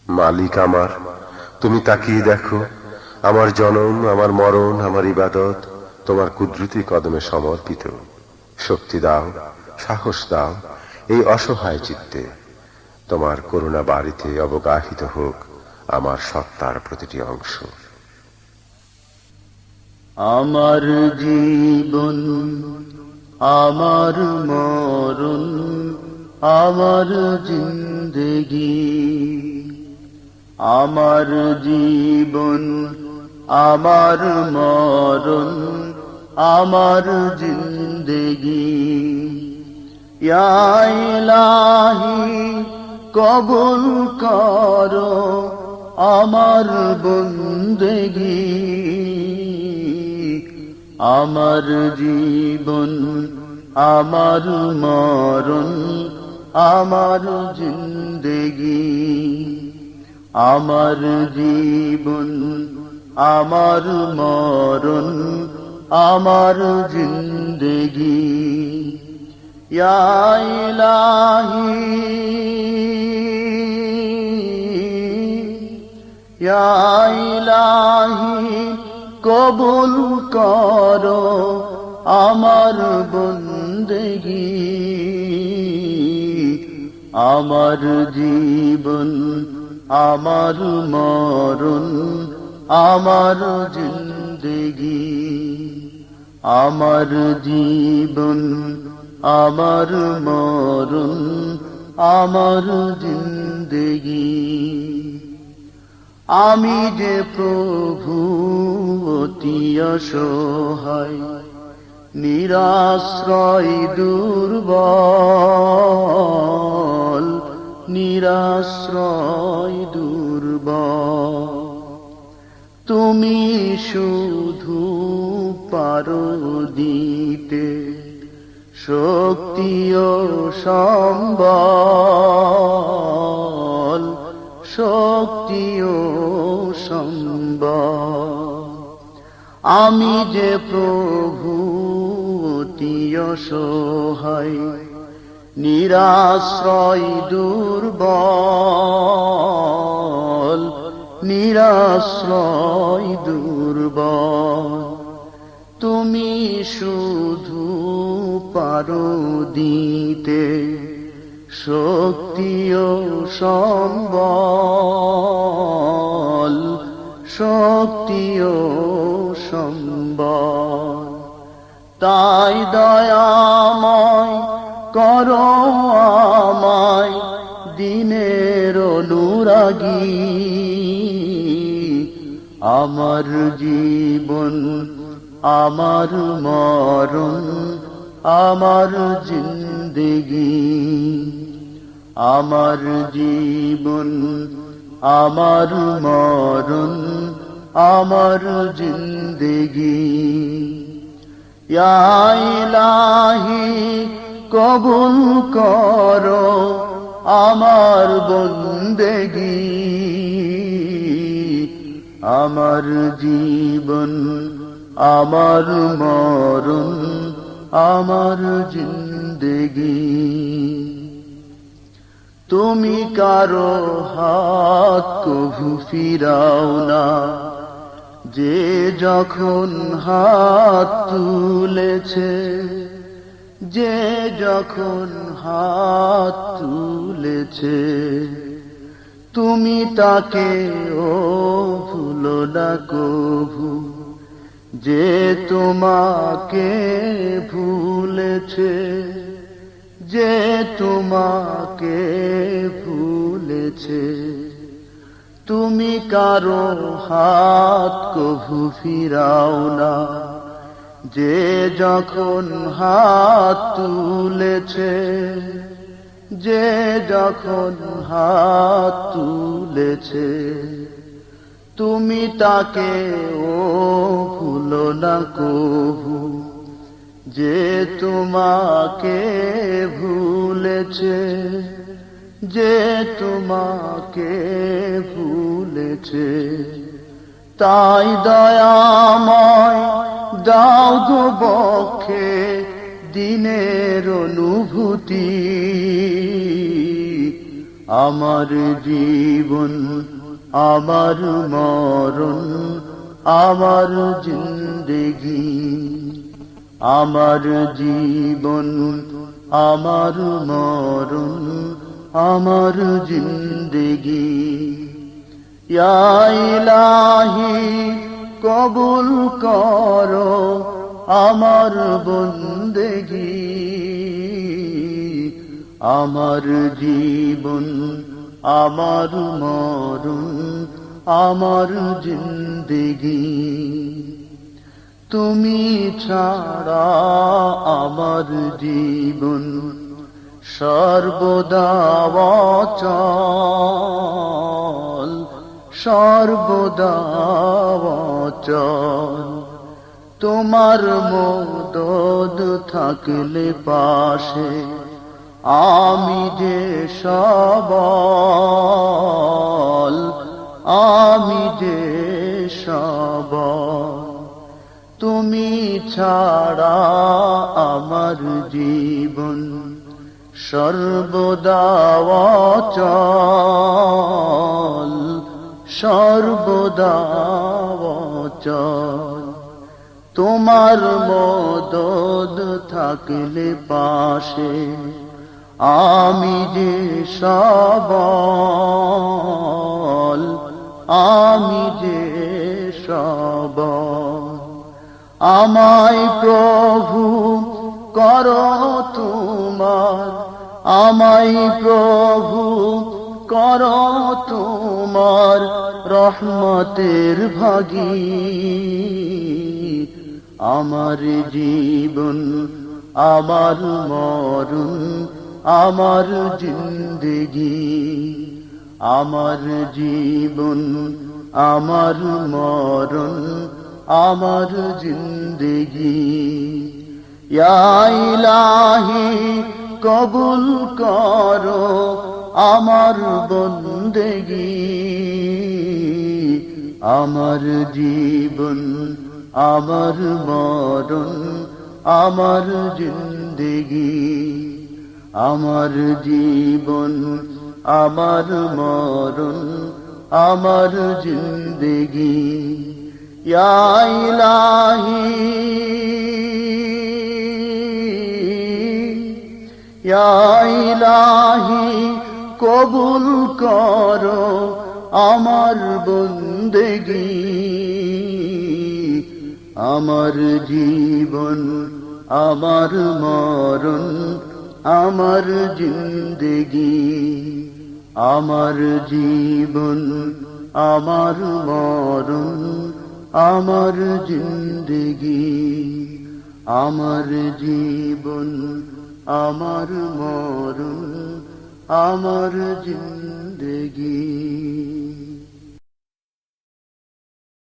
মালিক আমার, তুমি তাকিয়ে দেখো, আমার জনম, আমার মরণ, আমার ইবাদত তোমার কুদরতি কদমে সমর্পিত। শক্তি দাও, সাহস দাও এই অসহায় চিত্তে। তোমার করুণা বাড়িতে অবগাহিত হোক আমার সত্তার প্রতিটি অংশ। আমার জীবন, আমার মরণ, আমার জিন্দেগি, আমার জীবন, আমার মরণ, আমার জিন্দেগি। ইয়া ইলাহি কবুল করো আমার বন্দেগি। আমার জীবন, আমার মরণ, আমার জিন্দেগি। আমার জীবন, আমার মরণ, আমার জিন্দেগি। ইয়া ইলাহি, ইয়া ইলাহি কবুল করো আমার বন্দেগি। আমার জীবন, আমার মরণ, আমার জিন্দেগি। আমার জীবন, আমার মরণ, আমার জিন্দেগি। আমি যে প্রভু অতি অসহায়, নিরাশ্রয় দুর্বল, নিরাশ্রয় দুর্বল। তুমি শুধু পারো দিতে শক্তি ও সম্বল, শক্তি ও সম্বল। আমি যে প্রভু অতি অসহায়, নিরাশ্রয় দুর্বল, নিরাশ্রয় দুর্বল। তুমি শুধু পারো দিতে শক্তি ও সম্বল, শক্তি ও সম্বল। তাই দয়াময় করো আমায় দিনের অনুরাগী। আমার জীবন, আমার মরণ, আমার জিন্দেগি। আমার জীবন, আমার মরণ, আমার জিন্দেগি। ইয়া ইলাহি কবুল করো আমার বন্দেগি। আমার জীবন, আমার মরণ, আমার জিন্দেগি। তুমি কারো হাত কভু ফিরাও না, যে যখন হাত তুলেছে, যে যখন হাত তুলেছে। তুমি তাকে ও ভুলো না কভু, যে তোমাকে ভুলেছে, যে তোমাকে ভুলেছে। তুমি কারো হাত কভু ফিরাও না, যে যখন হাত তুলেছে, যে যখন হাত তুলেছে। তুমি তাকে ও ভুলো না কভু, যে তোমাকে ভুলেছে, যে তোমাকে ভুলেছে। তাই দয়াময় দাও গো বক্ষে দিনের অনুভূতি। আমার জীবন আমার মরণ আমার জিন্দেগি আমার জীবন আমার মরণ আমার জিন্দেগি ইয়া ইলাহি কবুল করো আমার বন্দেগি আমার জীবন আমার মরণ আমার জিন্দেগি তুমি ছাড়া আমার জীবন সর্বদা অচল সর্বদা অচল তোমার মদদ থাকলে পাশে আমি যে সবল আমি যে সবল তুমি ছাড়া আমার জীবন সর্বদা অচল সর্বদা অচল তোমার মদদ থাকলে পাশে আমি যে সবল আমি যে সবল আমায় প্রভু করো তোমার আমায় প্রভু করো তোমার রহমতের ভাগী আমার জীবন আমার মরণ আমার জিন্দেগি আমার জীবন আমার মরণ আমার জিন্দেগি ইয়া ইলাহি কবুল করো আমার বন্দেগি আমার জীবন আমার মরণ আমার জিন্দেগি আমার জীবন আমার মরণ আমার জিন্দেগি ইয়া ইলাহি ইয়া ইলাহি কবুল করো আমার বন্দেগি আমার জীবন আমার মরণ আমার জিন্দেগি আমার জীবন আমার মরণ আমার জিন্দেগি আমার জীবন আমার মরণ আমার জিন্দেগি